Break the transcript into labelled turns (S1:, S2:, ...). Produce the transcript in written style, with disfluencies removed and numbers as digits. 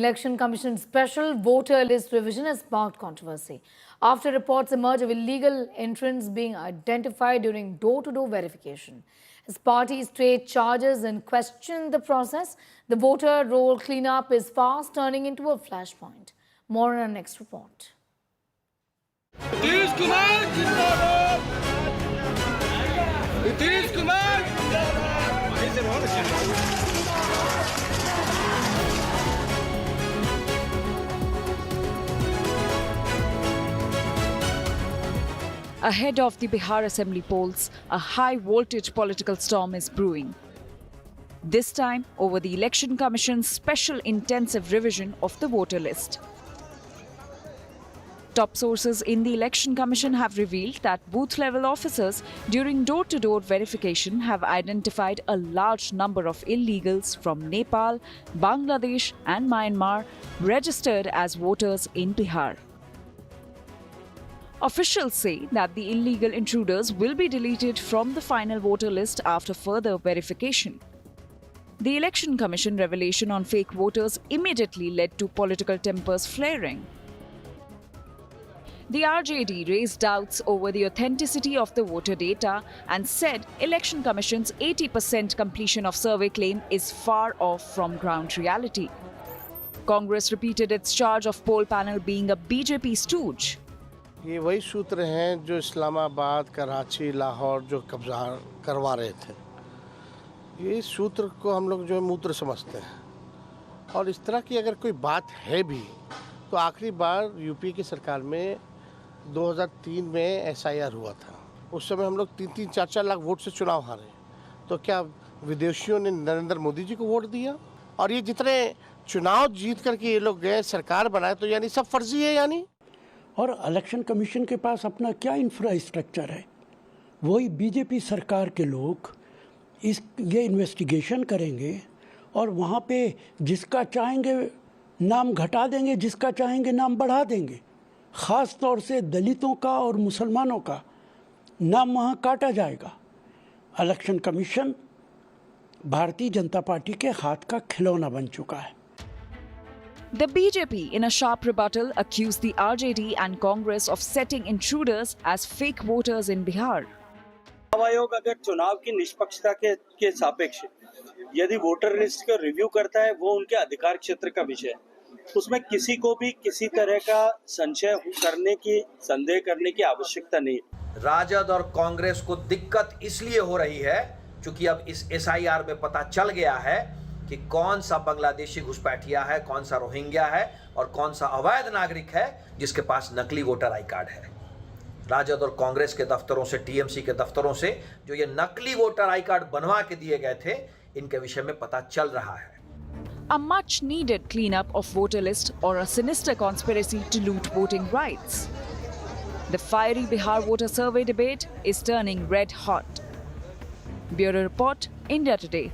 S1: Election Commission special voter list revision has sparked controversy after reports emerge of illegal entrants being identified during door-to-door verification. As parties trade charges and question the process, the voter roll cleanup is fast turning into a flashpoint. More in our next report.
S2: Nitish Kumar Jindabad! Nitish Kumar!
S3: Ahead of the Bihar Assembly polls, a high-voltage political storm is brewing. This time over the Election Commission's special intensive revision of the voter list. Top sources in the Election Commission have revealed that booth-level officers during door-to-door verification have identified a large number of illegals from Nepal, Bangladesh and Myanmar registered as voters in Bihar. Officials say that the illegal intruders will be deleted from the final voter list after further verification. The Election Commission revelation on fake voters immediately led to political tempers flaring. The RJD raised doubts over the authenticity of the voter data and said Election Commission's 80% completion of survey claim is far off from ground reality. Congress repeated its charge of poll panel being a BJP stooge.
S4: ये वही सूत्र हैं जो इस्लामाबाद, कराची, लाहौर जो कब्जा करवा रहे थे। ये सूत्र को हम लोग जो मूत्र समझते हैं और इस तरह की अगर कोई बात है भी तो आखिरी बार यूपी की सरकार में 2003 में SIR हुआ था। उस समय हम लोग 3-3, 4-4 लाख वोट से चुनाव हारे। तो क्या विदेशियों ने नरेंद्र मोदी जी को वोट दिया? और ये जितने चुनाव जीत करके ये लोग गए, सरकार बनाए, तो यानी सब फर्जी है यानी?
S5: और इलेक्शन कमीशन के पास अपना क्या इंफ्रास्ट्रक्चर है? वही बीजेपी सरकार के लोग ये इन्वेस्टिगेशन करेंगे और वहाँ पे जिसका चाहेंगे नाम घटा देंगे, जिसका चाहेंगे नाम बढ़ा देंगे। ख़ास तौर से दलितों का और मुसलमानों का नाम वहाँ काटा जाएगा। Election commission Bharatiya Janata party के हाथ का खिलौना बन चुका है।
S3: The BJP, in a sharp rebuttal, accused the RJD and Congress of setting intruders as fake voters in Bihar.
S6: चुनाव आयोग अगर चुनाव की निष्पक्षता के सापेक्ष यदि वोटर लिस्ट का रिव्यू करता है, वो उनके अधिकार क्षेत्र का विषय है। उसमें किसी को भी किसी तरह का संदेह करने की आवश्यकता नहीं है।
S7: राजद और कांग्रेस को दिक्कत इसलिए हो रही है क्योंकि अब इस SIR में पता चल गया है कि कौन सा बांग्लादेशी घुसपैठिया है, कौन सा रोहिंग्या है और कौन सा अवैध नागरिक है जिसके पास नकली वोटर आई कार्ड है। राजद और कांग्रेस के दफ्तरों से, TMC के दफ्तरों से जो ये नकली वोटर आई कार्ड बनवा के दिए गए थे, इनके विषय में पता चल रहा है।
S3: A much needed cleanup of voter list or a sinister conspiracy to loot voting rights. The fiery Bihar voter survey debate is turning red hot. Bureau Report, India Today.